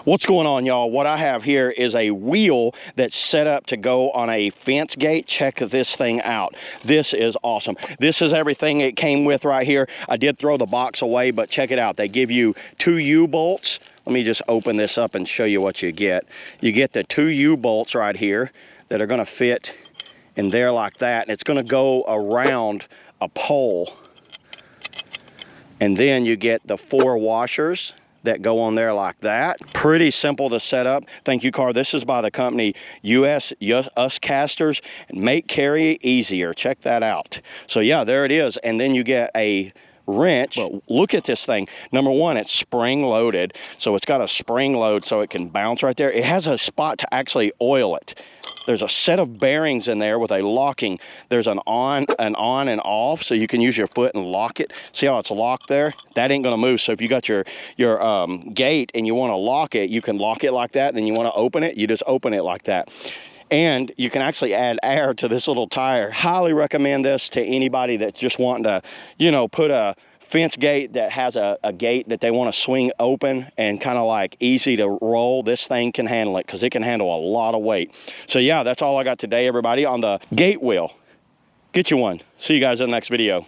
What's going on, y'all? What I have here is a wheel that's set up to go on a fence gate. Check this thing out. This is awesome. This is everything it came with right here. I did throw the box away, but check it out. They give you 2 U-bolts. Let me just open this up and show you what you get. You get the 2 U-bolts right here that are going to fit in there like that, and it's going to go around a pole. And then you get the 4 washers that go on there like that. Pretty simple to set up. Thank you, Carr. This is by the company USCasters. Make carry easier. Check that out. So yeah, there it is. And then you get a wrench. But look at this thing. Number one, it's spring loaded. So it's got a spring load so it can bounce right there. It has a spot to actually oil it. There's a set of bearings in there with a locking. There's an on and off, so you can use your foot and lock it. See how it's locked there? That ain't gonna move. So if you got your gate and you wanna lock it, you can lock it like that. Then you wanna open it, you just open it like that. And you can actually add air to this little tire. Highly recommend this to anybody that's just wanting to, you know, put a fence gate that has a gate that they want to swing open and kind of like easy to roll. This thing can handle it because it can handle a lot of weight. So yeah, that's all I got today, everybody, on the gate wheel. Get you one. See you guys in the next video.